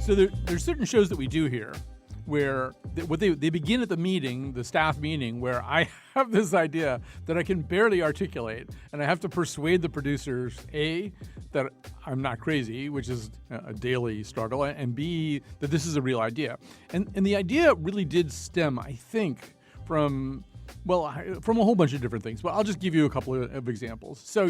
So there's certain shows that we do here where they begin at the meeting, the staff meeting, where I have this idea that I can barely articulate, and I have to persuade the producers, A, that I'm not crazy, which is a daily struggle, and B, that this is a real idea. And the idea really did stem, I think, from a whole bunch of different things, but I'll just give you a couple of examples. So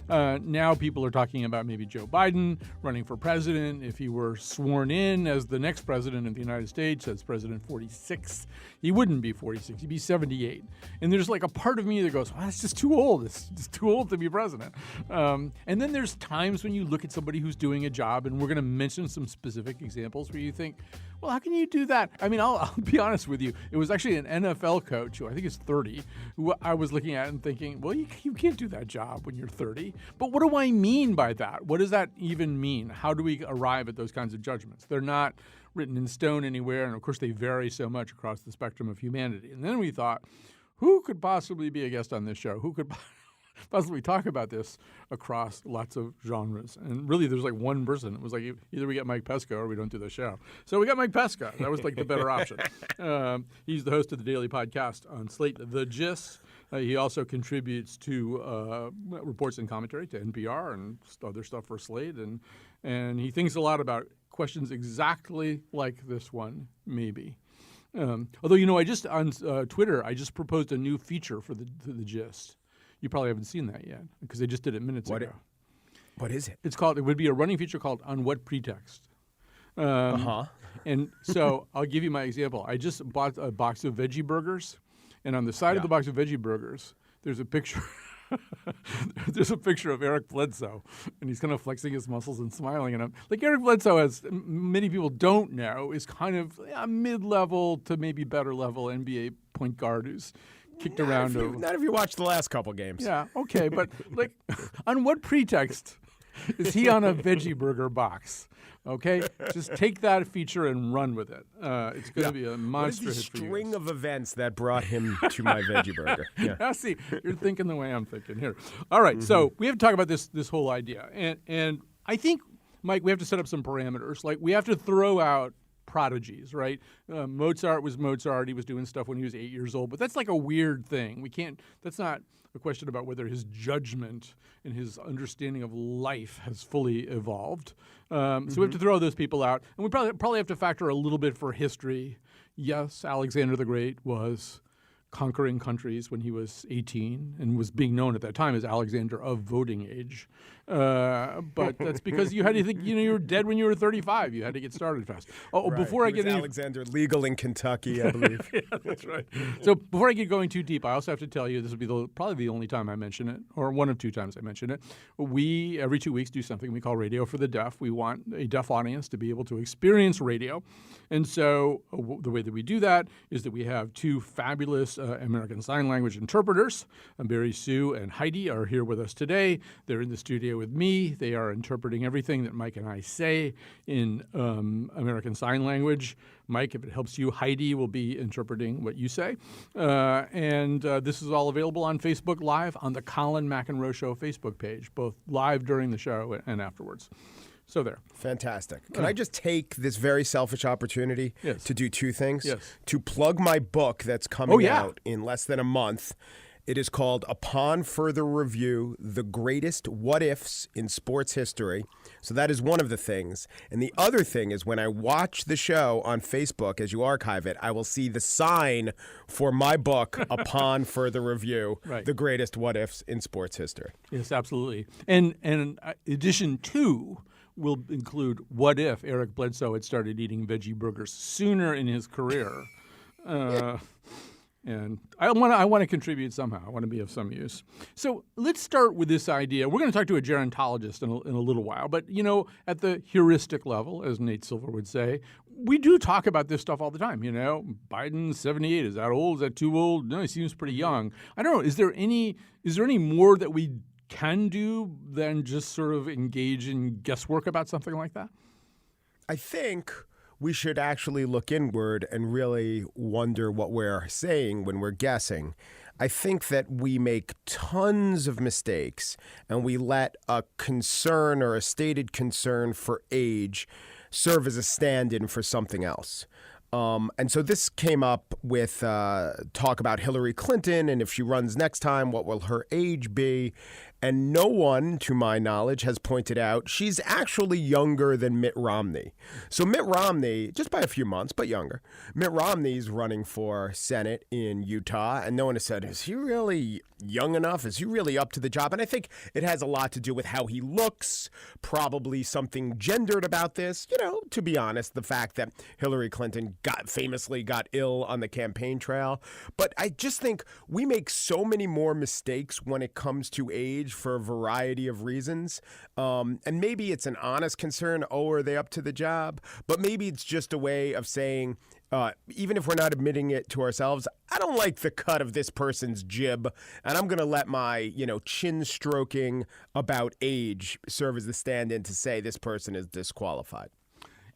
now people are talking about maybe Joe Biden running for president. If he were sworn in as the next president of the United States, as President 46, he wouldn't be 46, he'd be 78. And there's like a part of me that goes, well, that's just too old. It's just too old to be president. And then there's times when you look at somebody who's doing a job, and we're going to mention some specific examples where you think, well, how can you do that? I mean, I'll be honest with you. It was actually an NFL coach who I think is 30, who I was looking at and thinking, well, you can't do that job when you're 30. But what do I mean by that? What does that even mean? How do we arrive at those kinds of judgments? They're not written in stone anywhere, and of course they vary so much across the spectrum of humanity. And then we thought, who could possibly be a guest on this show? Who could possibly talk about this across lots of genres? And really, there's like one person. It was like either we get Mike Pesca or we don't do the show. So we got Mike Pesca. That was like the better option. He's the host of the daily podcast on Slate, The Gist. He also contributes to reports and commentary to NPR and other stuff for Slate. And he thinks a lot about questions exactly like this one, maybe. Although, I just on Twitter, I just proposed a new feature for the Gist. You probably haven't seen that yet because they just did it minutes ago. What is it? It would be a running feature called On What Pretext? And so I'll give you my example. I just bought a box of veggie burgers, and on the side of the box of veggie burgers, there's a picture. There's a picture of Eric Bledsoe, and he's kind of flexing his muscles and smiling. And I'm like, Eric Bledsoe, as many people don't know, is kind of a mid-level to maybe better level NBA point guard who's kicked around. Not if you watched the last couple games. Yeah, okay, but like, on what pretext is he on a veggie burger box? Okay, just take that feature and run with it. It's going to be a monster hit for you. What is the string of events that brought him to my veggie burger? Yeah. Now, see, you're thinking the way I'm thinking here. All right, so we have to talk about this whole idea, and I think, Mike, we have to set up some parameters. Like, we have to throw out prodigies, right? Mozart was Mozart. He was doing stuff when he was 8 years old, but that's like a weird thing. We can't. That's not a question about whether his judgment and his understanding of life has fully evolved. So we have to throw those people out, and we probably have to factor a little bit for history. Yes, Alexander the Great was conquering countries when he was 18 and was being known at that time as Alexander of voting age. But that's because you had to think, you were dead when you were 35. You had to get started fast. Right. Before I get into Alexander legal in Kentucky, I believe. Yeah, that's right. So before I get going too deep, I also have to tell you, this will be probably the only time I mention it, or one of two times I mention it. We, every 2 weeks, do something we call Radio for the Deaf. We want a deaf audience to be able to experience radio. And so the way that we do that is that we have two fabulous American Sign Language interpreters. Barry Sue and Heidi are here with us today. They're in the studio with me. They are interpreting everything that Mike and I say in American Sign Language. Mike, if it helps you, Heidi will be interpreting what you say. And this is all available on Facebook Live on the Colin McEnroe Show Facebook page, both live during the show and afterwards. So there. Fantastic. Can I just take this very selfish opportunity to do two things? Yes. To plug my book that's coming out in less than a month. It is called Upon Further Review, The Greatest What-Ifs in Sports History. So that is one of the things. And the other thing is when I watch the show on Facebook, as you archive it, I will see the sign for my book, Upon Further Review, The Greatest What-Ifs in Sports History. Yes, absolutely. And edition 2 will include what if Eric Bledsoe had started eating veggie burgers sooner in his career. And I want to contribute somehow. I want to be of some use. So let's start with this idea. We're going to talk to a gerontologist in a little while. But, at the heuristic level, as Nate Silver would say, we do talk about this stuff all the time. Biden's 78. Is that old? Is that too old? No, he seems pretty young. I don't know. Is there any more that we can do than just sort of engage in guesswork about something like that? I think we should actually look inward and really wonder what we're saying when we're guessing. I think that we make tons of mistakes and we let a concern or a stated concern for age serve as a stand-in for something else. And so this came up with talk about Hillary Clinton, and if she runs next time, what will her age be? And no one, to my knowledge, has pointed out she's actually younger than Mitt Romney. So Mitt Romney, just by a few months, but younger, Mitt Romney's running for Senate in Utah, and no one has said, is he really young enough? Is he really up to the job? And I think it has a lot to do with how he looks, probably something gendered about this. You know, to be honest, the fact that Hillary Clinton famously got ill on the campaign trail. But I just think we make so many more mistakes when it comes to age for a variety of reasons. And maybe it's an honest concern, oh, are they up to the job? But maybe it's just a way of saying, even if we're not admitting it to ourselves, I don't like the cut of this person's jib, and I'm going to let my, chin stroking about age serve as the stand-in to say this person is disqualified.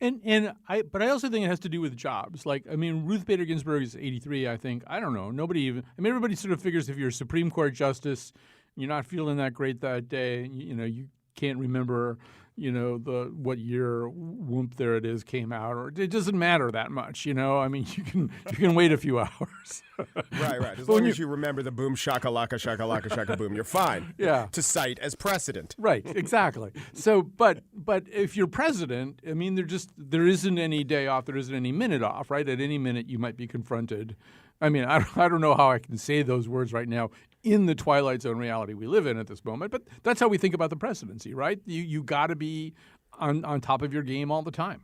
But I also think it has to do with jobs. Ruth Bader Ginsburg is 83, I think. I don't know. Everybody sort of figures if you're a Supreme Court justice, you're not feeling that great that day, you can't remember, what year Whoomp There It Is came out, or it doesn't matter that much, you can wait a few hours. Right. As long as you remember the boom shakalaka boom, you're fine. Yeah. To cite as precedent. Right, exactly. So, but if you're president, there isn't any day off, there isn't any minute off, right? At any minute you might be confronted. I don't know how I can say those words right now in the Twilight Zone reality we live in at this moment, but that's how we think about the presidency, right? You got to be on top of your game all the time.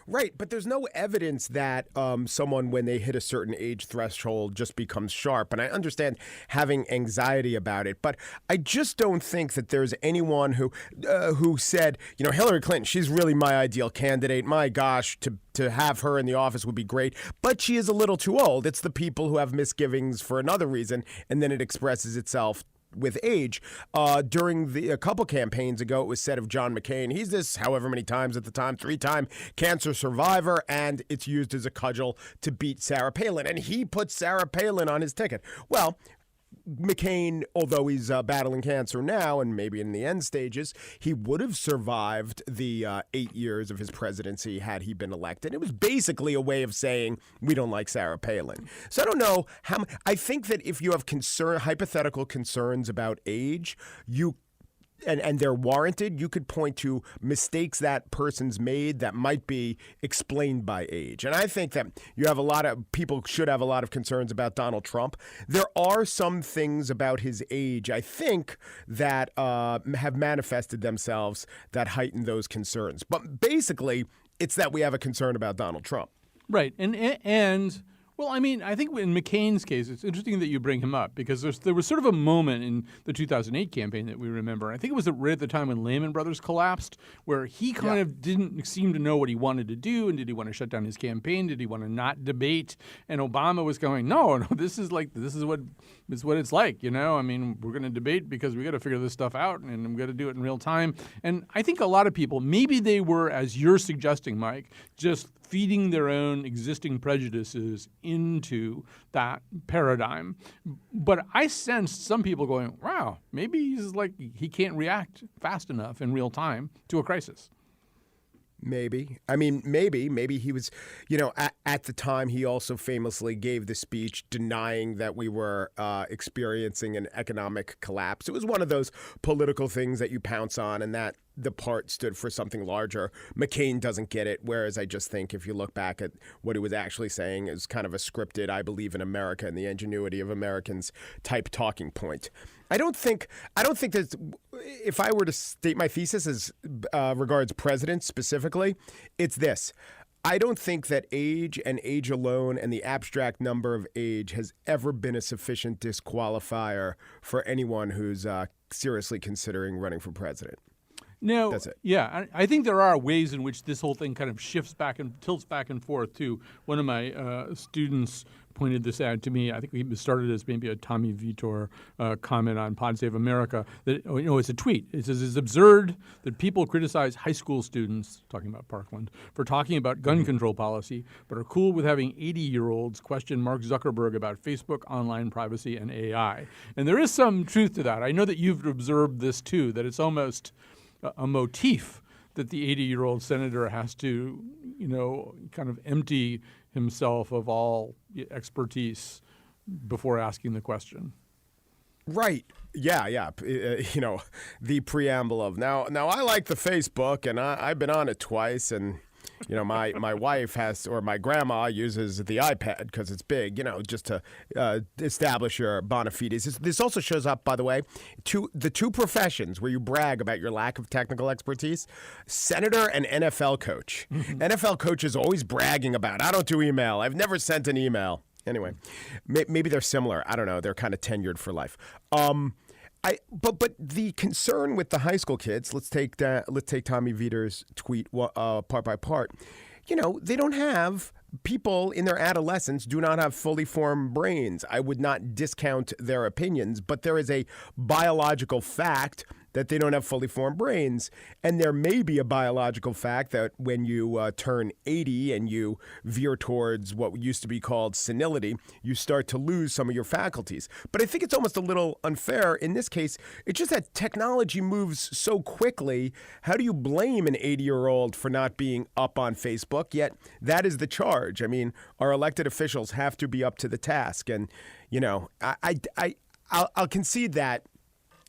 Right, but there's no evidence that someone, when they hit a certain age threshold, just becomes sharp. And I understand having anxiety about it, but I just don't think that there's anyone who said, Hillary Clinton, she's really my ideal candidate. My gosh, to have her in the office would be great, but she is a little too old. It's the people who have misgivings for another reason, and then it expresses itself with age. During a couple campaigns ago, it was said of John McCain, he's this however many times at the time, 3-time cancer survivor, and it's used as a cudgel to beat Sarah Palin. And he put Sarah Palin on his ticket. Well, McCain, although he's battling cancer now and maybe in the end stages, he would have survived the 8 years of his presidency had he been elected. It was basically a way of saying we don't like Sarah Palin. So I don't know how. I think that if you have hypothetical concerns about age, and they're warranted, you could point to mistakes that person's made that might be explained by age. And I think that people should have a lot of concerns about Donald Trump. There are some things about his age, I think, that have manifested themselves that heighten those concerns. But basically, it's that we have a concern about Donald Trump. Right. And well, I think in McCain's case, it's interesting that you bring him up because there was sort of a moment in the 2008 campaign that we remember. I think it was right at the time when Lehman Brothers collapsed, where he kind of didn't seem to know what he wanted to do. And did he want to shut down his campaign? Did he want to not debate? And Obama was going, no, this is what it's like. We're going to debate because we got to figure this stuff out, and we got to do it in real time. And I think a lot of people, maybe they were, as you're suggesting, Mike, just feeding their own existing prejudices into that paradigm. But I sensed some people going, wow, maybe he can't react fast enough in real time to a crisis. Maybe. Maybe he was, at the time he also famously gave the speech denying that we were experiencing an economic collapse. It was one of those political things that you pounce on and that the part stood for something larger. McCain doesn't get it, whereas I just think if you look back at what he was actually saying, is kind of a scripted, I believe in America and the ingenuity of Americans type talking point. I don't think that if I were to state my thesis as regards presidents specifically, it's this. I don't think that age and age alone and the abstract number of age has ever been a sufficient disqualifier for anyone who's seriously considering running for president. No, that's it. Yeah, I think there are ways in which this whole thing kind of shifts back and tilts back and forth too. One of my students pointed this out to me. I think he started as maybe a Tommy Vitor comment on Pod Save America. That it's a tweet. It says it's absurd that people criticize high school students, talking about Parkland, for talking about gun control policy, but are cool with having 80-year-olds question Mark Zuckerberg about Facebook, online privacy, and AI. And there is some truth to that. I know that you've observed this too. That it's almost a motif that the 80-year-old senator has to, kind of empty himself of all expertise before asking the question. Right. Yeah. The preamble of now I like the Facebook, and I've been on it twice, and my wife or my grandma uses the iPad because it's big, just to establish your bona fides. This also shows up, by the way, the two professions where you brag about your lack of technical expertise: senator and NFL coach. NFL coaches always bragging about, I don't do email. I've never sent an email. Anyway, maybe they're similar. I don't know. They're kind of tenured for life. But the concern with the high school kids, let's take Tommy Viter's tweet part by part. They don't have people in their adolescence do not have fully formed brains. I would not discount their opinions, but there is a biological fact that they don't have fully formed brains. And there may be a biological fact that when you turn 80 and you veer towards what used to be called senility, you start to lose some of your faculties. But I think it's almost a little unfair in this case. It's just that technology moves so quickly. How do you blame an 80-year-old for not being up on Facebook? Yet that is the charge. I mean, our elected officials have to be up to the task. And, I'll concede that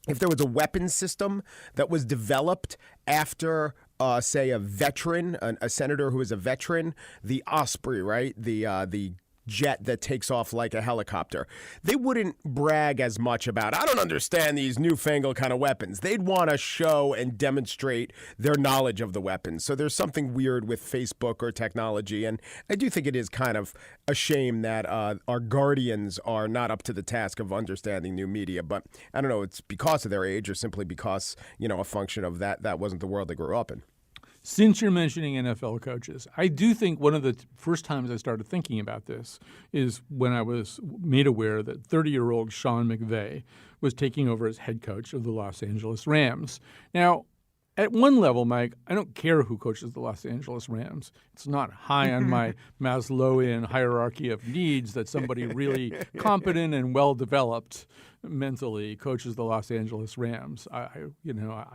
if there was a weapons system that was developed after, say, a veteran, a senator who is a veteran, the Osprey, right? The jet that takes off like a helicopter, they wouldn't brag as much about, I don't understand these newfangled kind of weapons. They'd want to show and demonstrate their knowledge of the weapons. So there's something weird with Facebook or technology. And I do think it is kind of a shame that our guardians are not up to the task of understanding new media. But I don't know, it's because of their age or simply because, a function of that wasn't the world they grew up in. Since you're mentioning NFL coaches, I do think one of the first times I started thinking about this is when I was made aware that 30-year-old Sean McVay was taking over as head coach of the Los Angeles Rams. Now, at one level, Mike, I don't care who coaches the Los Angeles Rams. It's not high on my Maslowian hierarchy of needs that somebody really competent and well-developed mentally coaches the Los Angeles Rams. I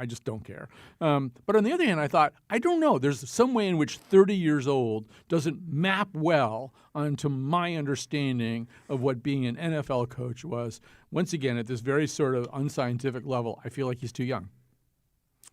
just don't care. But on the other hand, I thought, I don't know. There's some way in which 30 years old doesn't map well onto my understanding of what being an NFL coach was. Once again, at this very sort of unscientific level, I feel like he's too young.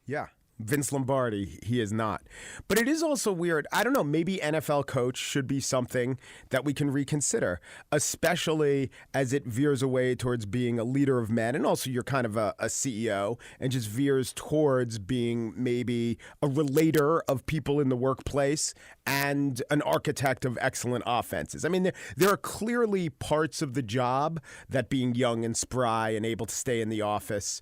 Yeah. Vince Lombardi, he is not. But it is also weird. I don't know, maybe NFL coach should be something that we can reconsider, especially as it veers away towards being a leader of men. And also you're kind of a CEO and just veers towards being maybe a relator of people in the workplace and an architect of excellent offenses. I mean, there are clearly parts of the job that being young and spry and able to stay in the office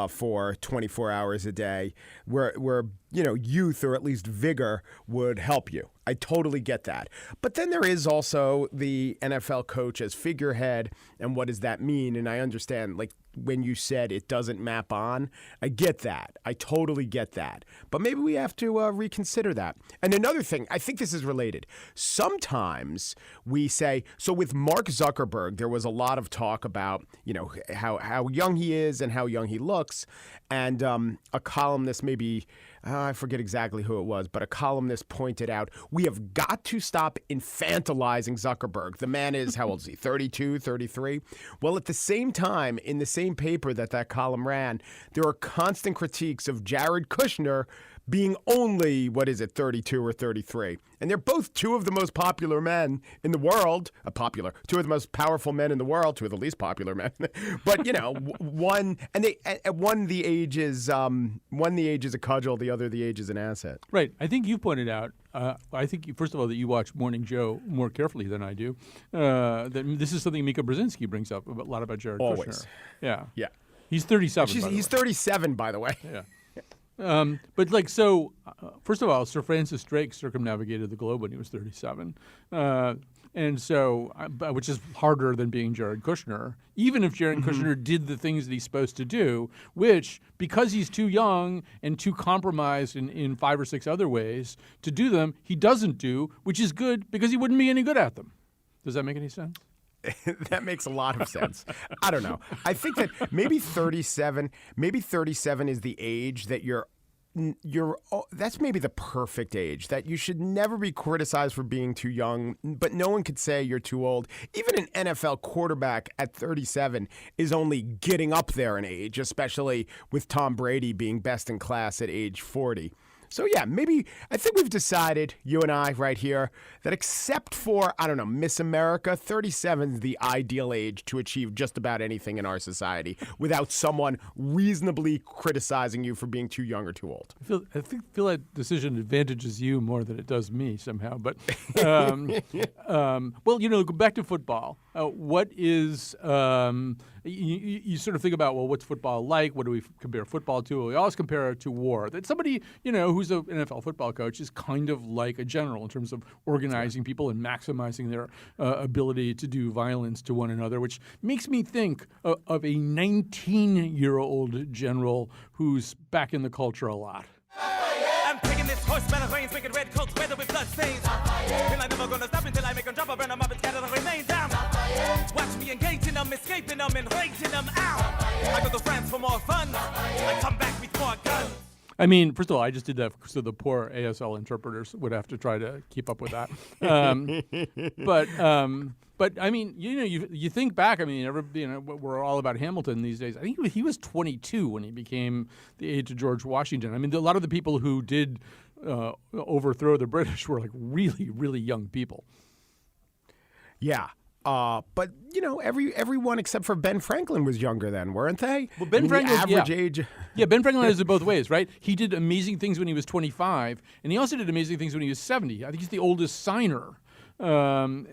for 24 hours a day where youth or at least vigor would help you. I totally get that. But then there is also the NFL coach as figurehead, and what does that mean? And I understand, like, when you said it doesn't map on, I get that. I totally get that. But maybe we have to reconsider that. And another thing, I think this is related. Sometimes we say, so with Mark Zuckerberg, there was a lot of talk about, how young he is and how young he looks. And a columnist, maybe, I forget exactly who it was, but a columnist pointed out, we have got to stop infantilizing Zuckerberg. The man is, how old is he, 32, 33? Well, at the same time, in the same paper that column ran, there are constant critiques of Jared Kushner being only, 32 or 33. And they're both two of the most popular men in the world. Two of the most powerful men in the world, two of the least popular men. But, one the age is a cudgel, the other the age is an asset. Right. I think you pointed out, first of all, that you watch Morning Joe more carefully than I do. That this is something Mika Brzezinski brings up a lot about Jared Kushner. Yeah. Yeah. He's 37. He's 37, by the way. Yeah. First of all, Sir Francis Drake circumnavigated the globe when he was 37. Which is harder than being Jared Kushner, even if Jared Kushner did the things that he's supposed to do, which, because he's too young and too compromised in 5 or 6 other ways to do them, he doesn't do, which is good because he wouldn't be any good at them. Does that make any sense? That makes a lot of sense. I don't know. I think that maybe 37 is the age that you're that's maybe the perfect age, that you should never be criticized for being too young, but no one could say you're too old. Even an NFL quarterback at 37 is only getting up there in age, especially with Tom Brady being best in class at age 40. So, yeah, maybe I think we've decided, you and I right here, that except for, I don't know, Miss America, 37 is the ideal age to achieve just about anything in our society without someone reasonably criticizing you for being too young or too old. I feel that decision advantages you more than it does me somehow. But, well, go back to football. What is you sort of think about, well, what's football like? What do we compare football to? Well, we always compare it to war. That somebody, who's an NFL football coach is kind of like a general in terms of organizing people and maximizing their ability to do violence to one another, which makes me think of a 19-year-old general who's back in the culture a lot. I'm taking this horse, man of rains, making red coats weather with blood stains. And I'm never gonna stop until I make them drop, burn them up and scatter the remains down. Watch me engaging them, escaping them, and raging them out. I go to France for more fun. I come back with more guns. I mean, first of all, I just did that so the poor ASL interpreters would have to try to keep up with that. But I mean, you think back. I mean, we're all about Hamilton these days. I think he was 22 when he became the aide to George Washington. I mean, a lot of the people who did overthrow the British were like really, really young people. Yeah. But everyone except for Ben Franklin was younger then, weren't they? Well, Ben Franklin, the average age. Yeah, Ben Franklin has it both ways, right? He did amazing things when he was 25, and he also did amazing things when he was 70. I think he's the oldest signer, and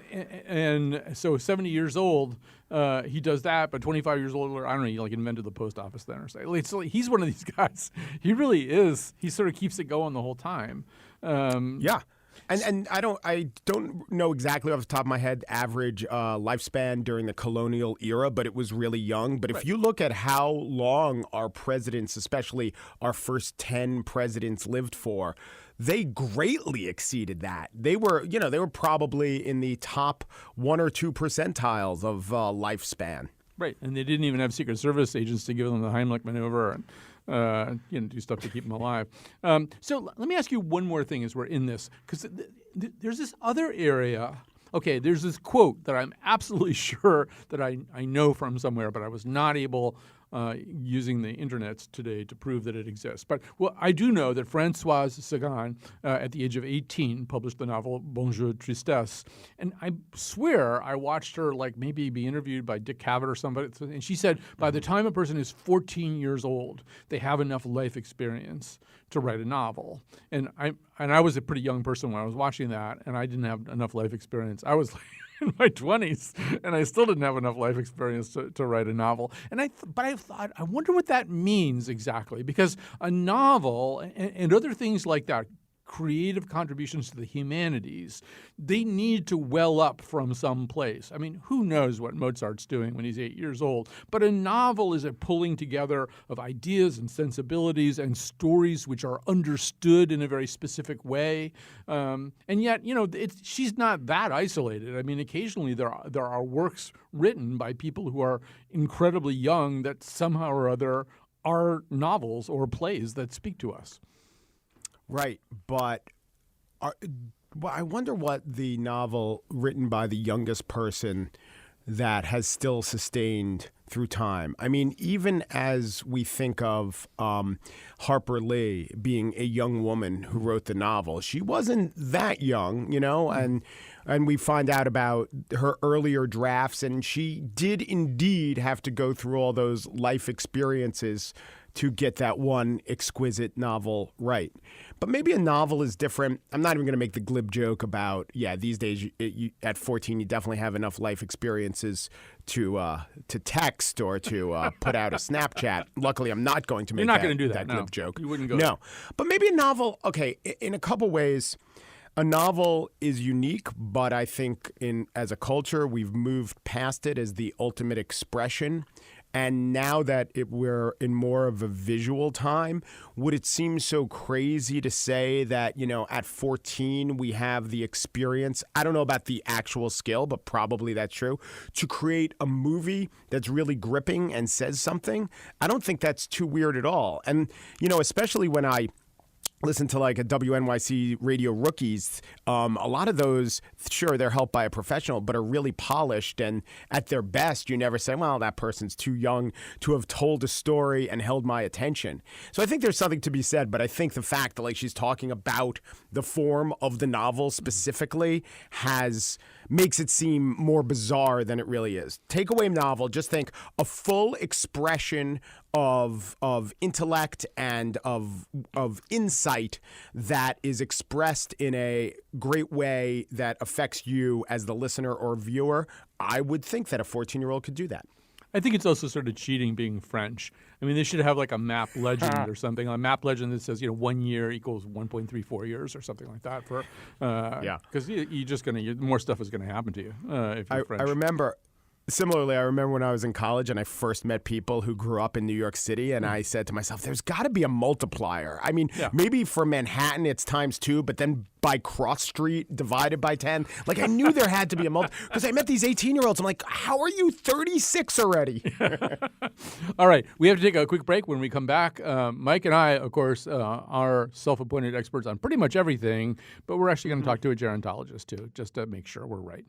so 70 years old, he does that. But 25 years old, I don't know, he like invented the post office then or something. So he's one of these guys. He really is. He sort of keeps it going the whole time. Yeah. And I don't know exactly off the top of my head average lifespan during the colonial era, but it was really young. But if you look at how long our presidents, especially our first 10 presidents, lived for, they greatly exceeded that. They were probably in the top 1 or 2 percentiles of lifespan. Right, and they didn't even have Secret Service agents to give them the Heimlich maneuver and do stuff to keep them alive. So let me ask you one more thing as we're in this, because there's this other area. Okay, there's this quote that I'm absolutely sure that I know from somewhere, but I was not able, using the internet today, to prove that it exists. But I do know that Françoise Sagan, at the age of 18, published the novel Bonjour Tristesse. And I swear I watched her maybe be interviewed by Dick Cavett or somebody. And she said by the time a person is 14 years old, they have enough life experience to write a novel. And I was a pretty young person when I was watching that, and I didn't have enough life experience. I was in my 20s, and I still didn't have enough life experience to write a novel. And I thought, I wonder what that means exactly, because a novel and other things like that, creative contributions to the humanities, they need to well up from some place. I mean, who knows what Mozart's doing when he's 8 years old? But a novel is a pulling together of ideas and sensibilities and stories which are understood in a very specific way. And yet, she's not that isolated. I mean, occasionally there are works written by people who are incredibly young that somehow or other are novels or plays that speak to us. Right, but I wonder what the novel written by the youngest person that has still sustained through time. I mean, even as we think of Harper Lee being a young woman who wrote the novel, she wasn't that young, and we find out about her earlier drafts, and she did indeed have to go through all those life experiences to get that one exquisite novel right. But maybe a novel is different. I'm not even going to make the glib joke about, these days at 14 you definitely have enough life experiences to text or to put out a Snapchat. Luckily, I'm not going to make that glib joke. You wouldn't go. No. But maybe a novel, okay, in a couple ways, a novel is unique, but I think as a culture, we've moved past it as the ultimate expression. And now that we're in more of a visual time, would it seem so crazy to say that, at 14 we have the experience, I don't know about the actual skill, but probably that's true, to create a movie that's really gripping and says something? I don't think that's too weird at all. And, especially when I listen to like a WNYC Radio Rookies, a lot of those, sure, they're helped by a professional, but are really polished. And at their best, you never say, well, that person's too young to have told a story and held my attention. So I think there's something to be said, but I think the fact that like she's talking about the form of the novel specifically makes it seem more bizarre than it really is. Takeaway novel, just think a full expression of intellect and of insight that is expressed in a great way that affects you as the listener or viewer. I would think that a 14-year-old could do that. I think it's also sort of cheating being French. I mean, they should have like a map legend or something, a map legend that says, 1 year equals 1.34 years or something like that. Because you're just more stuff is going to happen to you if you're French. I remember when I was in college and I first met people who grew up in New York City, and I said to myself, there's got to be a multiplier. I mean, maybe for Manhattan it's times 2, but then by Cross Street divided by 10. Like, I knew there had to be a multiplier because I met these 18-year-olds. I'm like, how are you 36 already? All right. We have to take a quick break. When we come back, Mike and I, of course, are self-appointed experts on pretty much everything, but we're actually going to talk to a gerontologist, too, just to make sure we're right.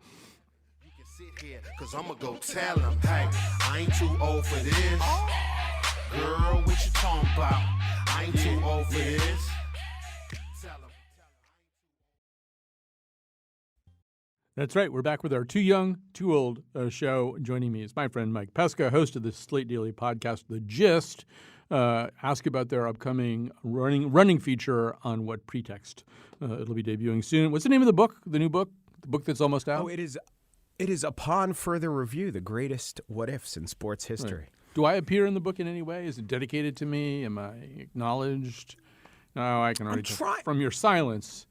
Here, cause I'ma go tell him, hey, I ain't too old for this. Girl, what you talking about? I ain't too old for this. That's right. We're back with our Too Young, Too Old show. Joining me is my friend Mike Pesca, host of the Slate Daily podcast, The Gist. Ask about their upcoming running feature on What Pretext. It'll be debuting soon. What's the name of the book, the new book, the book that's almost out? Oh, It is Upon Further Review, the greatest what-ifs in sports history. Right. Do I appear in the book in any way? Is it dedicated to me? Am I acknowledged? No, I can already tell from your silence.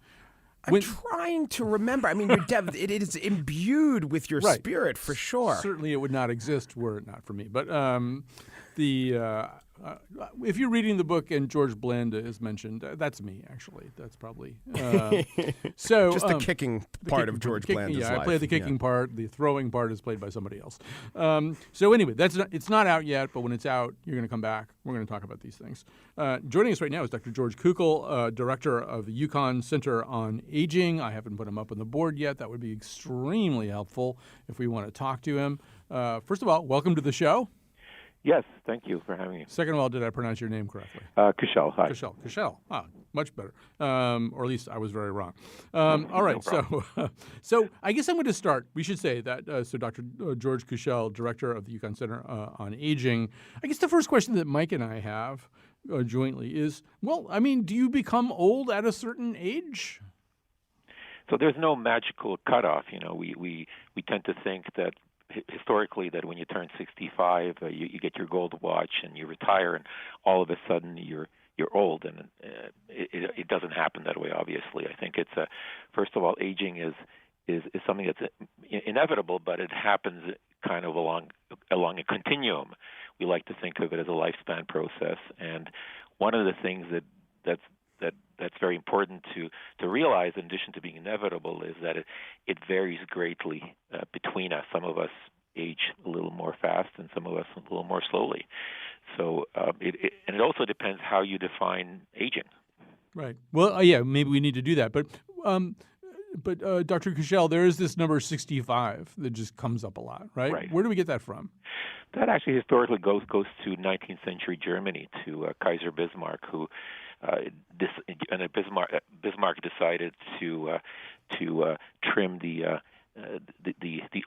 I'm trying to remember. I mean, it is imbued with your spirit, for sure. Certainly it would not exist were it not for me. But if you're reading the book and George Blanda is mentioned, that's me, actually. That's probably so. Just the kicking part of George Blanda's life. I play the kicking part. The throwing part is played by somebody else. So anyway, it's not out yet, but when it's out, you're going to come back. We're going to talk about these things. Joining us right now is Dr. George Kukl, director of the UConn Center on Aging. I haven't put him up on the board yet. That would be extremely helpful if we want to talk to him. First of all, welcome to the show. Yes, thank you for having me. Second of all, did I pronounce your name correctly? Kushal, hi. Kushal. Much better. Or at least I was very wrong. All right, so I guess I'm going to start. We should say that, so Dr. George Kushal, director of the UConn Center on Aging. I guess the first question that Mike and I have jointly is, well, I mean, do you become old at a certain age? So there's no magical cutoff. We tend to think that historically that when you turn 65, you get your gold watch and you retire, and all of a sudden you're old, and it doesn't happen that way. Obviously, I think it's first of all, aging is something that's inevitable, but it happens kind of along a continuum. We like to think of it as a lifespan process, and one of the things that's very important to realize, in addition to being inevitable, is that it varies greatly between us. Some of us age a little more fast, and some of us a little more slowly. So it also depends how you define aging. Right. Well, maybe we need to do that. But Dr. Kushal, there is this number 65 that just comes up a lot, right? Right. Where do we get that from? That actually historically goes to 19th century Germany, to Kaiser Bismarck, who Bismarck decided to trim the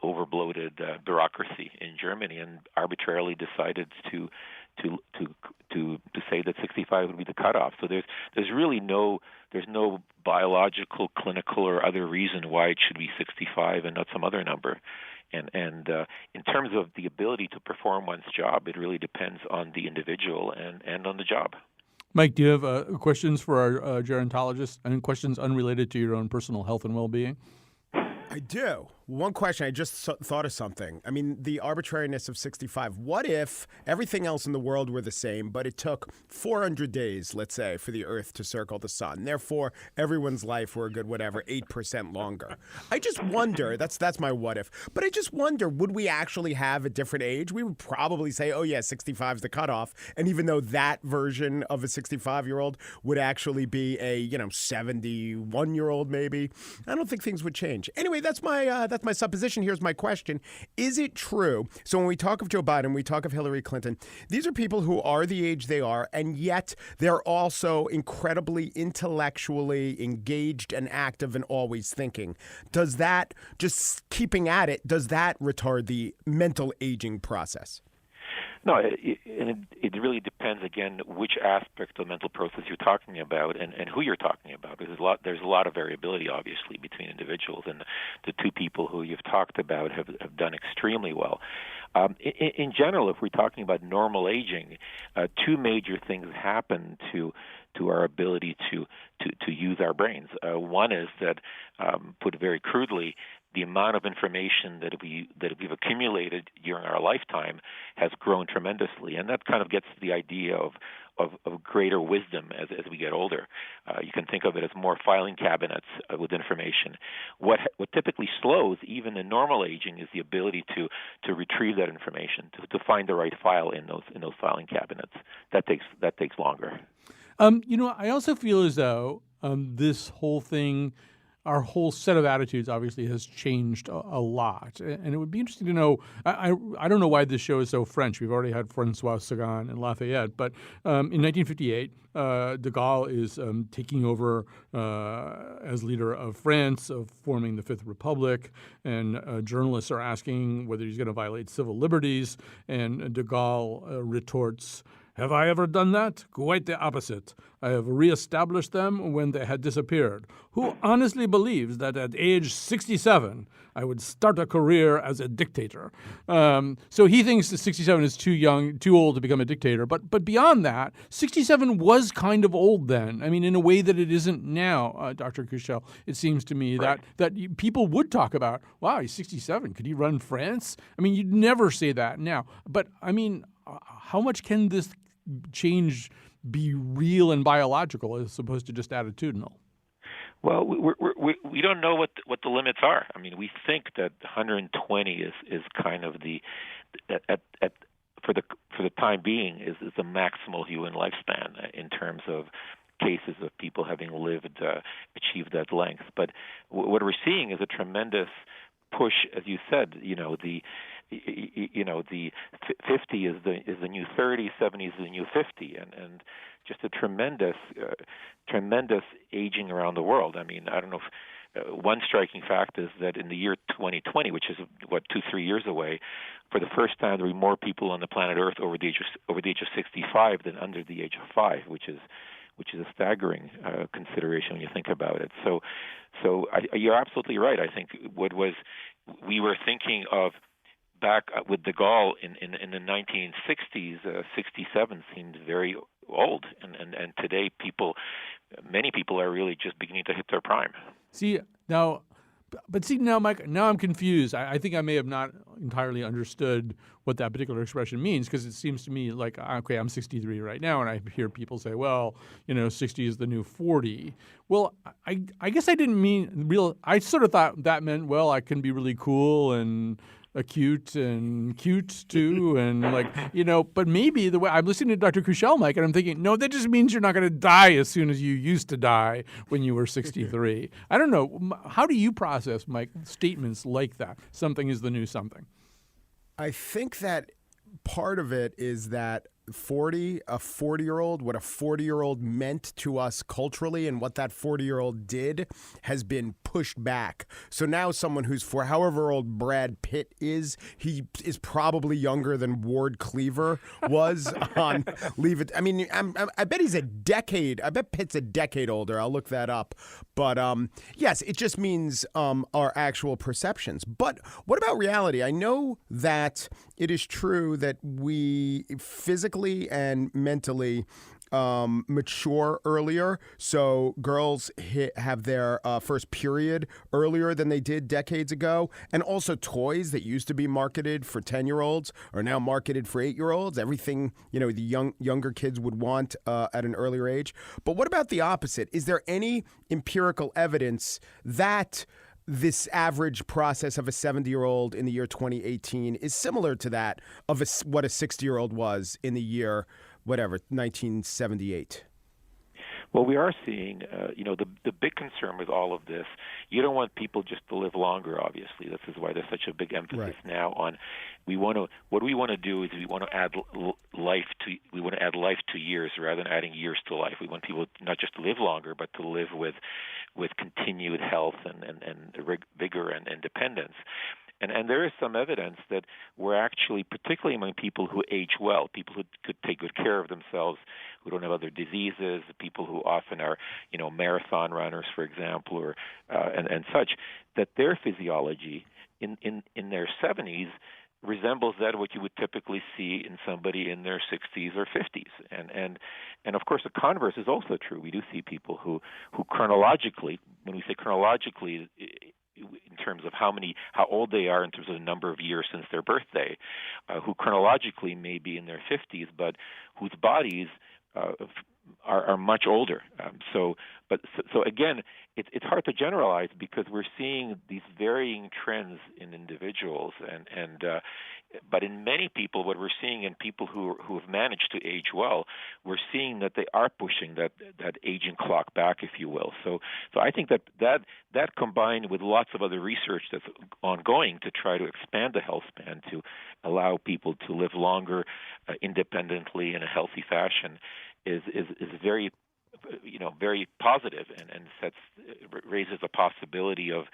overbloated bureaucracy in Germany, and arbitrarily decided to say that 65 would be the cutoff. So there's really no biological, clinical, or other reason why it should be 65 and not some other number. And in terms of the ability to perform one's job, it really depends on the individual and on the job. Mike, do you have questions for our gerontologist? I mean, questions unrelated to your own personal health and well-being? I do. One question, I just thought of something. I mean, the arbitrariness of 65. What if everything else in the world were the same, but it took 400 days, let's say, for the Earth to circle the sun? Therefore, everyone's life were a good, 8% longer. I just wonder, that's my what if, but I just wonder, would we actually have a different age? We would probably say, oh yeah, 65 is the cutoff. And even though that version of a 65-year-old would actually be a, 71-year-old maybe, I don't think things would change. Anyway, that's my supposition. Here's my question. Is it true? So when we talk of Joe Biden, we talk of Hillary Clinton, these are people who are the age they are, and yet they're also incredibly intellectually engaged and active and always thinking. Does that, just keeping at it, does that retard the mental aging process? No, it really depends, again, which aspect of the mental process you're talking about and who you're talking about. There's a lot of variability, obviously, between individuals, and the two people who you've talked about have done extremely well. In general, if we're talking about normal aging, two major things happen to our ability to use our brains. One is that, put very crudely, the amount of information that we've accumulated during our lifetime has grown tremendously, and that kind of gets to the idea of greater wisdom as we get older. You can think of it as more filing cabinets with information. What typically slows, even in normal aging, is the ability to retrieve that information, to find the right file in those filing cabinets. That takes longer. I also feel as though this whole thing, our whole set of attitudes obviously has changed a lot. And it would be interesting to know, I don't know why this show is so French. We've already had Francois Sagan and Lafayette. But in 1958, de Gaulle is taking over as leader of France, of forming the Fifth Republic. And journalists are asking whether he's going to violate civil liberties. And de Gaulle retorts, "Have I ever done that? Quite the opposite. I have reestablished them when they had disappeared. Who honestly believes that at age 67 I would start a career as a dictator?" So he thinks that 67 is too old to become a dictator. But beyond that, 67 was kind of old then. I mean, in a way that it isn't now, Dr. Kuchel. It seems to me that people would talk about, wow, he's 67. Could he run France? I mean, you'd never say that now. But, I mean, how much can this change be real and biological as opposed to just attitudinal? Well, we don't know what the limits are. I mean, we think that 120 is kind of for the time being is the maximal human lifespan in terms of cases of people having achieved that length. But what we're seeing is a tremendous push, as you said. The 50 is the new 30, 70 is the new 50, and just a tremendous aging around the world. I mean, I don't know if one striking fact is that in the year 2020, which is 2-3 years away, for the first time there will be more people on the planet Earth over the age of 65 than under the age of 5, which is a staggering consideration when you think about it. So you're absolutely right. I think we were thinking of back with de Gaulle in the 1960s, 67 seemed very old, and today many people are really just beginning to hit their prime. Now, Mike, now I'm confused. I think I may have not entirely understood what that particular expression means, because it seems to me like, okay, I'm 63 right now, and I hear people say, well, 60 is the new 40. Well, I guess I didn't mean I sort of thought that meant, well, I can be really cool and acute and cute too, and but maybe the way I'm listening to Dr. Kuchel, Mike, and I'm thinking, no, that just means you're not going to die as soon as you used to die when you were 63. I don't know. How do you process, Mike, statements like that? Something is the new something. I think that part of it is that a 40-year-old, what a 40-year-old meant to us culturally and what that 40-year-old did has been pushed back. So now someone who's however old Brad Pitt is, he is probably younger than Ward Cleaver was on Leave It. I mean, I bet he's a decade. I bet Pitt's a decade older. I'll look that up. But yes, it just means our actual perceptions. But what about reality? I know that it is true that we physically and mentally mature earlier. So girls have their first period earlier than they did decades ago. And also toys that used to be marketed for 10-year-olds are now marketed for 8-year-olds. Everything, the younger kids would want at an earlier age. But what about the opposite? Is there any empirical evidence that this average process of a 70-year-old in the year 2018 is similar to that of what a 60-year-old was in the year, 1978? Well, we are seeing, the big concern with all of this. You don't want people just to live longer. Obviously, this is why there's such a big emphasis now on. What we want to do is we want to add life to years rather than adding years to life. We want people not just to live longer, but to live with continued health and vigor and independence. And there is some evidence that we're actually, particularly among people who age well, people who could take good care of themselves, who don't have other diseases, people who often are, marathon runners, for example, or and such, that their physiology in their 70s resembles that of what you would typically see in somebody in their 60s or 50s. And of course, the converse is also true. We do see people who chronologically, when we say chronologically, in terms of how old they are in terms of the number of years since their birthday, who chronologically may be in their 50s, but whose bodies are much older. So again, it's hard to generalize because we're seeing these varying trends in individuals, but in many people, what we're seeing in people who have managed to age well, we're seeing that they are pushing that aging clock back, if you will. So I think that combined with lots of other research that's ongoing to try to expand the health span to allow people to live longer independently in a healthy fashion is very very positive and raises a possibility of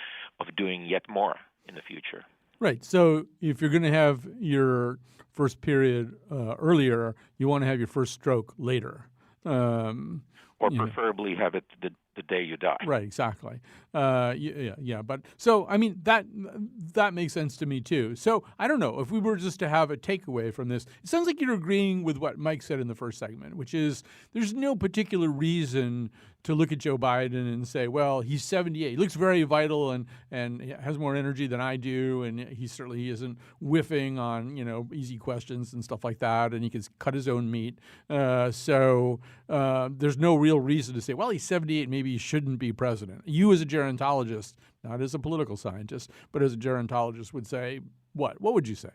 doing yet more in the future. Right. So if you're going to have your first period earlier, you want to have your first stroke later. Or preferably have it the day you die. Right, exactly. Yeah. But so, I mean, that makes sense to me, too. So I don't know, if we were just to have a takeaway from this, it sounds like you're agreeing with what Mike said in the first segment, which is there's no particular reason to look at Joe Biden and say, well, he's 78. He looks very vital and has more energy than I do, and he certainly isn't whiffing on, easy questions and stuff like that, and he can cut his own meat. So there's no real reason to say, well, he's 78, maybe he shouldn't be president. You as a gerontologist, not as a political scientist, but as a gerontologist would say, what? What would you say?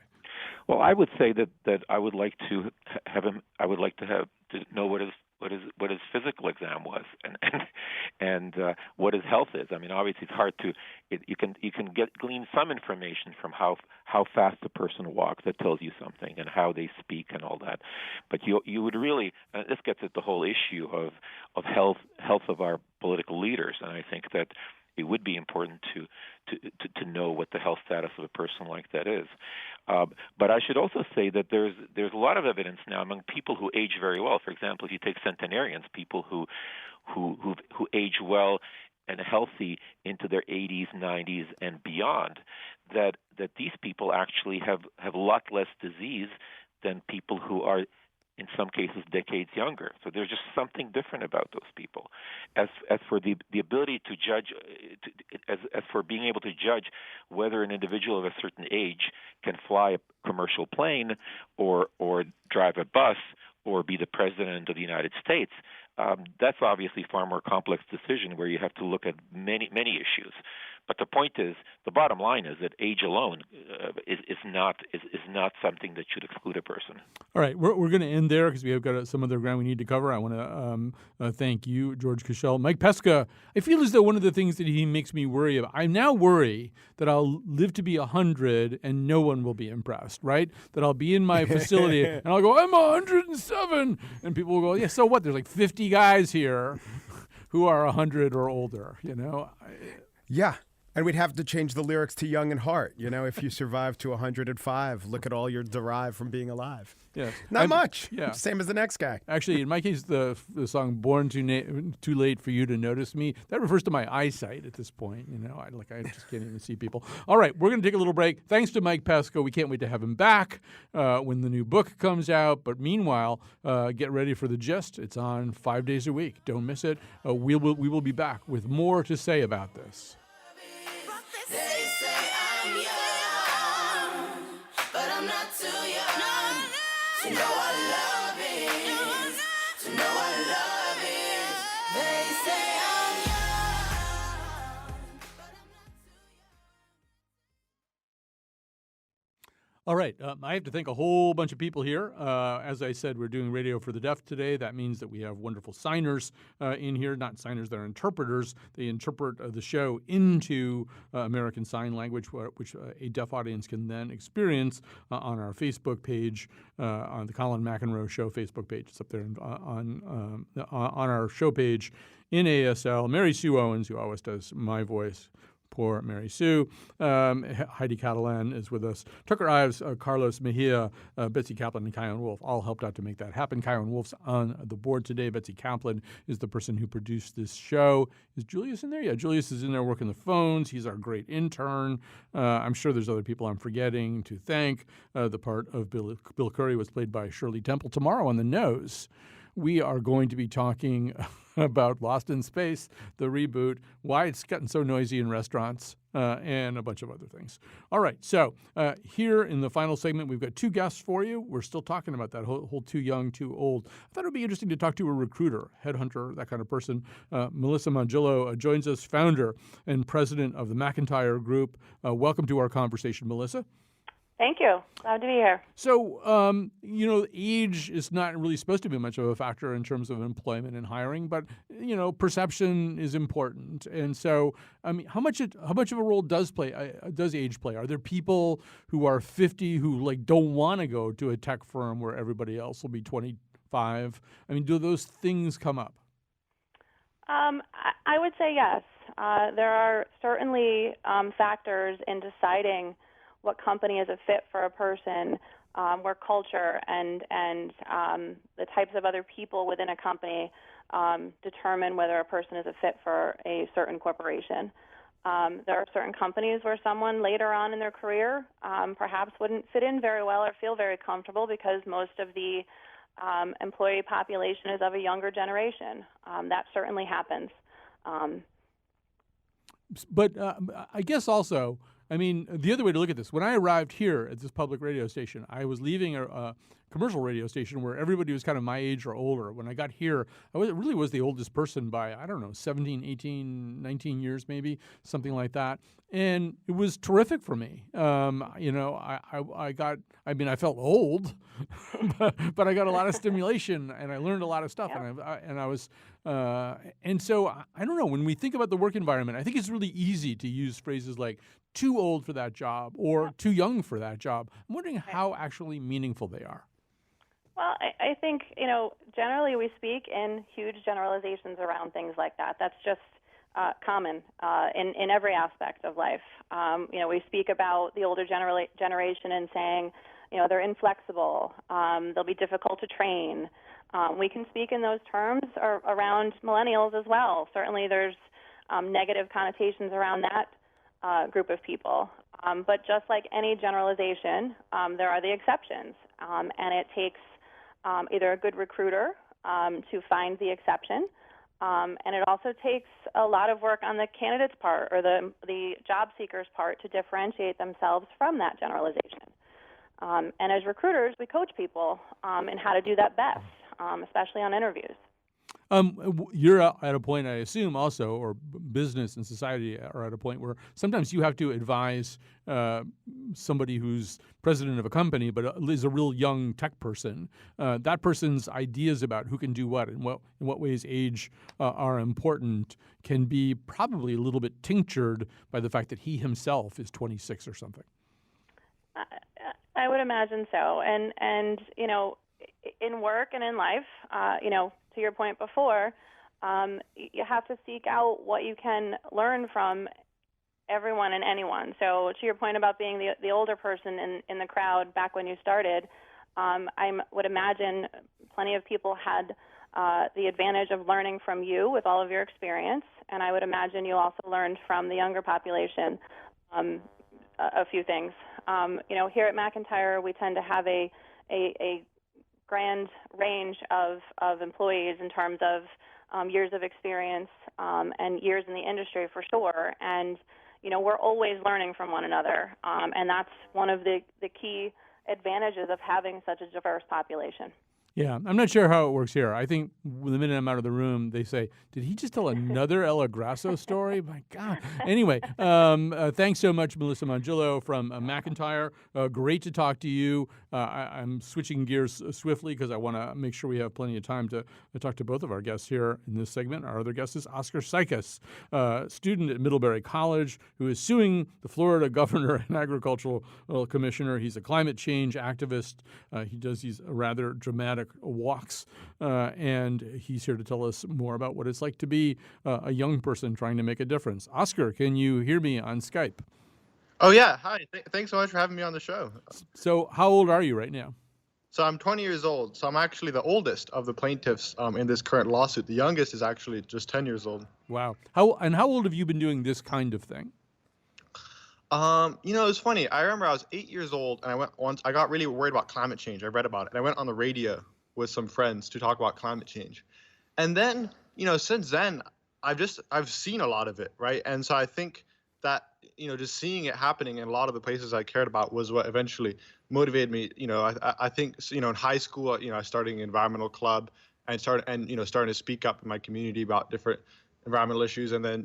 Well, I would say that I would like to have him. I would like to know what his physical exam was and what his health is. I mean, obviously, it's hard to. You can glean some information from how fast a person walks. That tells you something, and how they speak and all that. But you would really. This gets at the whole issue of health of our political leaders, and I think that it would be important to know what the health status of a person like that is. But I should also say that there's a lot of evidence now among people who age very well. For example, if you take centenarians, people who age well and healthy into their 80s, 90s, and beyond, that these people actually have a lot less disease than people who are, in some cases, decades younger. So there's just something different about those people. As for the ability to judge, as for being able to judge whether an individual of a certain age can fly a commercial plane or drive a bus or be the president of the United States, that's obviously a far more complex decision where you have to look at many issues. But the point is, the bottom line is that age alone is not something that should exclude a person. All right, we're going to end there because we have got some other ground we need to cover. I want to thank you, George Kuchel. Mike Pesca, I feel as though one of the things that he makes me worry about, I now worry that I'll live to be 100 and no one will be impressed, right? That I'll be in my facility and I'll go, I'm 107. And people will go, yeah, so what? There's like 50 guys here who are 100 or older, Yeah. And we'd have to change the lyrics to Young and Heart. You know, if you survive to 105, look at all you're derived from being alive. Yeah. Not much. Yeah. Same as the next guy. Actually, in my case, the song "Born Too Late for You to Notice Me" that refers to my eyesight at this point. You know, I just can't even see people. All right, we're going to take a little break. Thanks to Mike Pesca. We can't wait to have him back when the new book comes out. But meanwhile, get ready for the gist. It's on 5 days a week. Don't miss it. We will be back with more to say about this. They say I'm young, but I'm not too young to know what love is, to know what love is. They say I'm young, but I'm not too young. All right, I have to thank a whole bunch of people here. As I said, we're doing Radio for the Deaf today. That means that we have wonderful signers in here, not signers, they're interpreters. They interpret the show into American Sign Language, which a deaf audience can then experience on our Facebook page, on the Colin McEnroe Show Facebook page. It's up there on our show page in ASL. Mary Sue Owens, who always does my voice. Poor Mary Sue. Heidi Catalan is with us. Tucker Ives, Carlos Mejia, Betsy Kaplan, and Kion Wolf all helped out to make that happen. Kion Wolf's on the board today. Betsy Kaplan is the person who produced this show. Is Julius in there? Yeah, Julius is in there working the phones. He's our great intern. I'm sure there's other people I'm forgetting to thank. The part of Bill Curry was played by Shirley Temple. Tomorrow on The Nose, we are going to be talking about Lost in Space, the reboot, why it's gotten so noisy in restaurants, and a bunch of other things. All right, so here in the final segment, we've got two guests for you. We're still talking about that whole too young, too old. I thought it would be interesting to talk to a recruiter, headhunter, that kind of person. Melissa Mongillo joins us, founder and president of the McIntyre Group. Welcome to our conversation, Melissa. Thank you. Glad to be here. So, age is not really supposed to be much of a factor in terms of employment and hiring, but, perception is important. And so, I mean, how much of a role does age play? Are there people who are 50 who, don't want to go to a tech firm where everybody else will be 25? I mean, do those things come up? I would say yes. There are certainly factors in deciding what company is a fit for a person, where culture and the types of other people within a company determine whether a person is a fit for a certain corporation. There are certain companies where someone later on in their career perhaps wouldn't fit in very well or feel very comfortable because most of the employee population is of a younger generation. That certainly happens. But I guess also, the other way to look at this, when I arrived here at this public radio station, I was leaving a commercial radio station where everybody was kind of my age or older. When I got here, I really was the oldest person by, 17, 18, 19 years maybe, something like that. And it was terrific for me. I felt old, but I got a lot of stimulation and I learned a lot of stuff. Yeah. And so I don't know, when we think about the work environment, I think it's really easy to use phrases like too old for that job or too young for that job. I'm wondering how actually meaningful they are. Well, I think, generally we speak in huge generalizations around things like that. That's just common in every aspect of life. We speak about the older generation and saying, they're inflexible, they'll be difficult to train. We can speak in those terms around millennials as well. Certainly there's negative connotations around that group of people. But just like any generalization, there are the exceptions. And it takes either a good recruiter to find the exception, and it also takes a lot of work on the candidate's part or the job seeker's part to differentiate themselves from that generalization. And as recruiters, we coach people in how to do that best, especially on interviews. You're at a point, I assume, also, or business and society are at a point where sometimes you have to advise somebody who's president of a company but is a real young tech person. That person's ideas about who can do what and in what ways age are important can be probably a little bit tinctured by the fact that he himself is 26 or something. I would imagine so. And in work and in life, to your point before, you have to seek out what you can learn from everyone and anyone. So to your point about being the older person in the crowd back when you started, I would imagine plenty of people had the advantage of learning from you with all of your experience, and I would imagine you also learned from the younger population a few things. Here at McIntyre, we tend to have a grand range of employees in terms of years of experience and years in the industry for sure. And, we're always learning from one another. And that's one of the key advantages of having such a diverse population. Yeah, I'm not sure how it works here. I think the minute I'm out of the room, they say, "Did he just tell another Ella Grasso story?" My God. Anyway, thanks so much, Melissa Mongillo from McIntyre. Great to talk to you. I'm switching gears swiftly because I want to make sure we have plenty of time to talk to both of our guests here in this segment. Our other guest is Oscar Sikas, student at Middlebury College who is suing the Florida governor and agricultural commissioner. He's a climate change activist. He does these rather dramatic walks, and he's here to tell us more about what it's like to be a young person trying to make a difference. Oscar, can you hear me on Skype? Oh, yeah. Hi. Thanks so much for having me on the show. So how old are you right now? So I'm 20 years old. So I'm actually the oldest of the plaintiffs in this current lawsuit. The youngest is actually just 10 years old. Wow. How old have you been doing this kind of thing? It's funny. I remember I was 8 years old, and I got really worried about climate change. I read about it, and I went on the radio with some friends to talk about climate change. And then, since then, I've seen a lot of it, right? And so I think that, just seeing it happening in a lot of the places I cared about was what eventually motivated me. I think, in high school, I started an environmental club and starting to speak up in my community about different environmental issues, and then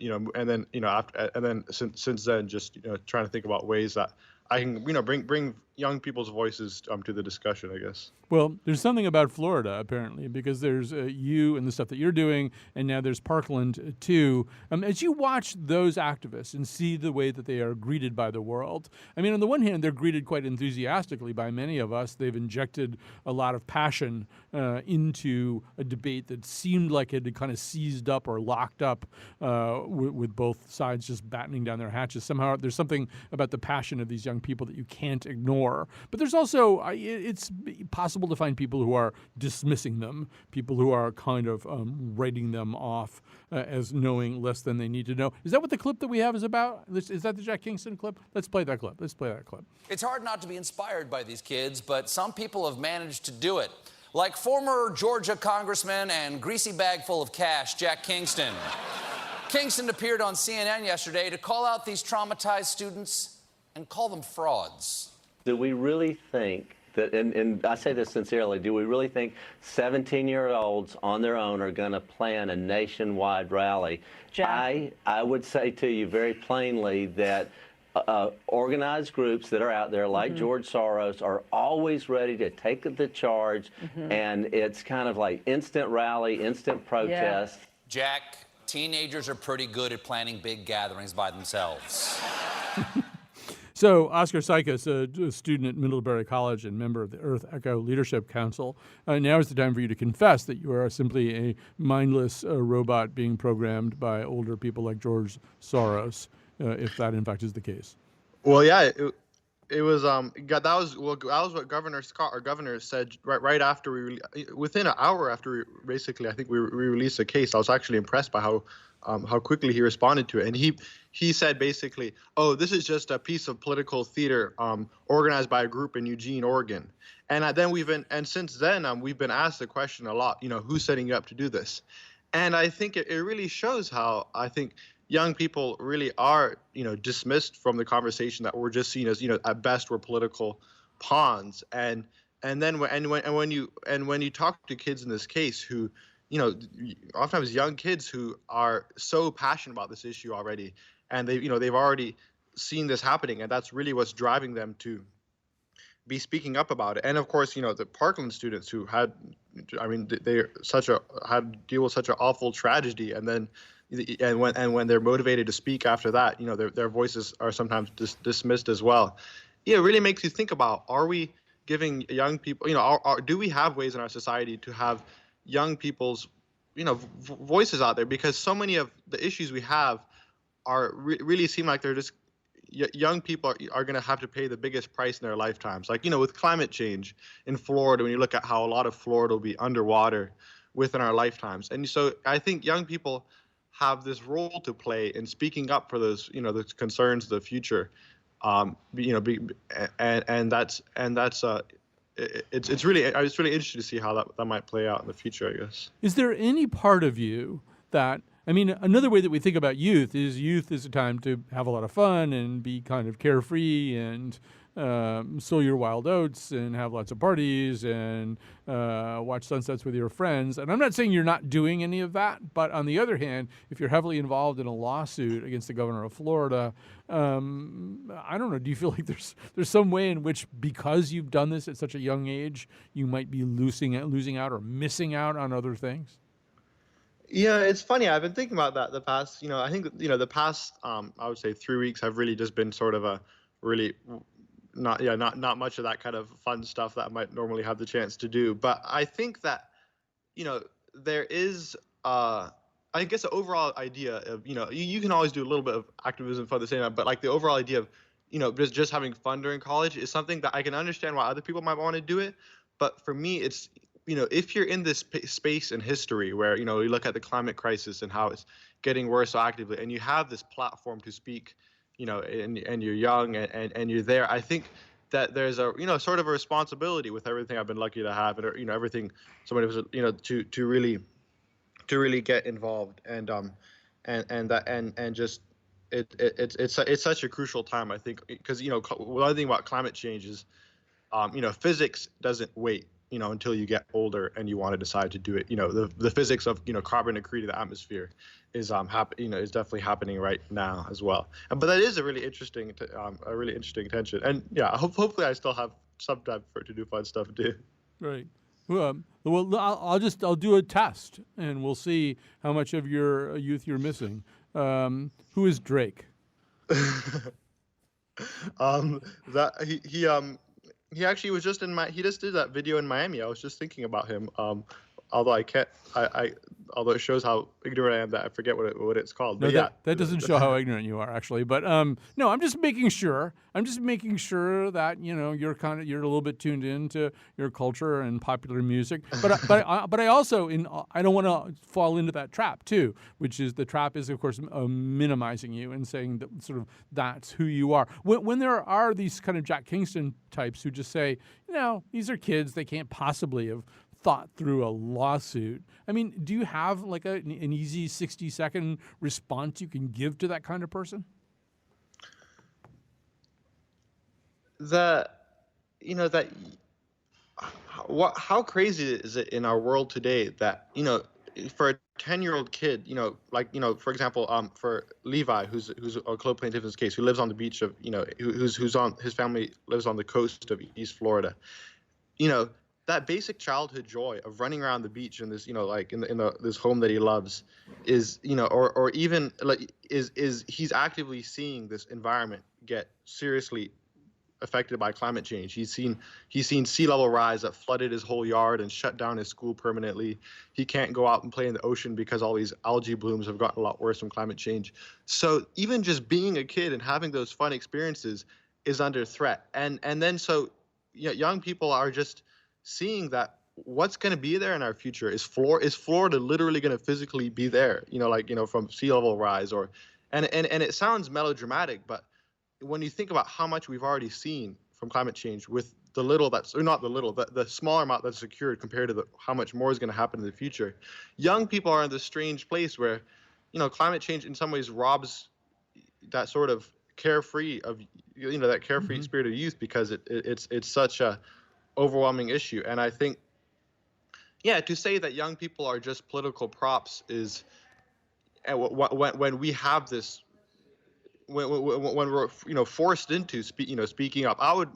since then, just trying to think about ways that I can bring young people's voices to the discussion, I guess. Well, there's something about Florida, apparently, because there's you and the stuff that you're doing, and now there's Parkland, too. As you watch those activists and see the way that they are greeted by the world, I mean, on the one hand, they're greeted quite enthusiastically by many of us. They've injected a lot of passion into a debate that seemed like it had kind of seized up or locked up with both sides just battening down their hatches. Somehow there's something about the passion of these young people that you can't ignore. But there's also, it's possible to find people who are dismissing them, people who are kind of writing them off as knowing less than they need to know. Is that what the clip that we have is about? Is that the Jack Kingston clip? Let's play that clip. It's hard not to be inspired by these kids, but some people have managed to do it. Like former Georgia Congressman and greasy bag full of cash, Jack Kingston. Kingston appeared on CNN yesterday to call out these traumatized students and call them frauds. Do we really think that, and I say this sincerely, do we really think 17-year-olds on their own are going to plan a nationwide rally? Jack. I would say to you very plainly that organized groups that are out there like George Soros are always ready to take the charge, and it's kind of like instant rally, instant protest. Yeah. Jack, teenagers are pretty good at planning big gatherings by themselves. So, Oscar Sikas, a student at Middlebury College and member of the Earth Echo Leadership Council, now is the time for you to confess that you are simply a mindless robot being programmed by older people like George Soros, if that in fact is the case. Well, yeah, it was that was what Governor Scott, our governor, said right after within an hour after I think we released the case. I was actually impressed by how quickly he responded to it, and he said basically, "Oh, this is just a piece of political theater organized by a group in Eugene, Oregon." And since then we've been asked the question a lot, who's setting you up to do this? And I think it really shows how I think young people really are, dismissed from the conversation that we're just seen as, at best we're political pawns. And when you talk to kids in this case who, oftentimes young kids who are so passionate about this issue already, and they've already seen this happening, and that's really what's driving them to be speaking up about it. And of course, the Parkland students who had to deal with such an awful tragedy, and when they're motivated to speak after that, their voices are sometimes dismissed as well. It really makes you think about, are we giving young people, do we have ways in our society to have young people's, voices out there? Because so many of the issues we have really seem like they're just young people are going to have to pay the biggest price in their lifetimes. Like, with climate change in Florida, when you look at how a lot of Florida will be underwater within our lifetimes. And so I think young people have this role to play in speaking up for those, the concerns of the future. And that's it's really interesting to see how that might play out in the future, I guess. Is there any part of you that, I mean, another way that we think about youth is a time to have a lot of fun and be kind of carefree and sow your wild oats and have lots of parties and watch sunsets with your friends. And I'm not saying you're not doing any of that, but on the other hand, if you're heavily involved in a lawsuit against the governor of Florida, I don't know, do you feel like there's some way in which, because you've done this at such a young age, you might be losing out or missing out on other things? Yeah, it's funny. I've been thinking about that the past, I think, the past, I would say 3 weeks have really just been sort of a really not much of that kind of fun stuff that I might normally have the chance to do. But I think that, there is, I guess, the overall idea of, you can always do a little bit of activism for the same time, but like the overall idea of, just having fun during college is something that I can understand why other people might want to do it. But for me, it's, if you're in this space in history where, you look at the climate crisis and how it's getting worse so actively, and you have this platform to speak, and you're young and you're there, I think that there's a, sort of a responsibility with everything I've been lucky to have, and, everything somebody was, to really get involved and just it's such a crucial time, I think, because, one thing about climate change is, physics doesn't wait, until you get older and you want to decide to do it. The physics of, carbon accreting the atmosphere is is definitely happening right now as well. But that is a really interesting tension. And yeah, hopefully I still have some time to do fun stuff too. Right. Well, I'll do a test and we'll see how much of your youth you're missing. Who is Drake? He actually was just he just did that video in Miami. I was just thinking about him. Although although it shows how ignorant I am that I forget what it's called. But no, that doesn't show how ignorant you are, actually. But no, I'm just making sure. That you're a little bit tuned into your culture and popular music. But I also I don't want to fall into that trap too, which is the trap is of course minimizing you and saying that sort of that's who you are. When there are these kind of Jack Kingston types who just say, these are kids, they can't possibly have thought through a lawsuit. I mean, do you have like an easy 60-second response you can give to that kind of person? How crazy is it in our world today that, for a 10-year-old kid, for example, for Levi, who's a co-plaintiff in this case, who lives on the beach of, his family lives on the coast of East Florida, that basic childhood joy of running around the beach in this, this home that he loves is, or even like is he's actively seeing this environment get seriously affected by climate change. He's seen sea level rise that flooded his whole yard and shut down his school permanently. He can't go out and play in the ocean because all these algae blooms have gotten a lot worse from climate change. So even just being a kid and having those fun experiences is under threat. And then so young people are just seeing that what's going to be there in our future is Florida literally going to physically be there, from sea level rise and it sounds melodramatic, but when you think about how much we've already seen from climate change with the smaller amount that's secured compared to how much more is going to happen in the future, young people are in this strange place where, climate change in some ways robs that sort of carefree of, that carefree spirit of youth because it's such a overwhelming issue. And I think, to say that young people are just political props is, when we have this, when we're forced into speaking up. I would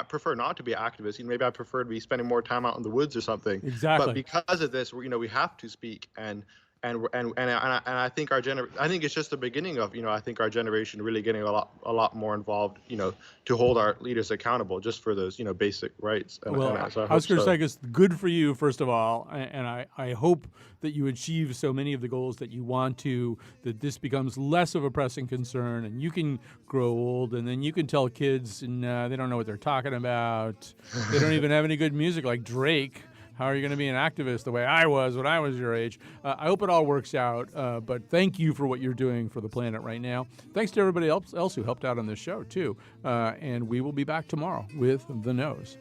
prefer not to be an activist. Maybe I prefer to be spending more time out in the woods or something. Exactly. But because of this, we have to speak and I think I think it's just the beginning of, I think our generation really getting a lot more involved, to hold our leaders accountable just for those, basic rights. Oscar Stichus, good for you, first of all, and I hope that you achieve so many of the goals that you want to, that this becomes less of a pressing concern, and you can grow old, and then you can tell kids, and they don't know what they're talking about. They don't even have any good music like Drake. How are you going to be an activist the way I was when I was your age? I hope it all works out, but thank you for what you're doing for the planet right now. Thanks to everybody else who helped out on this show, too. And we will be back tomorrow with The Nose.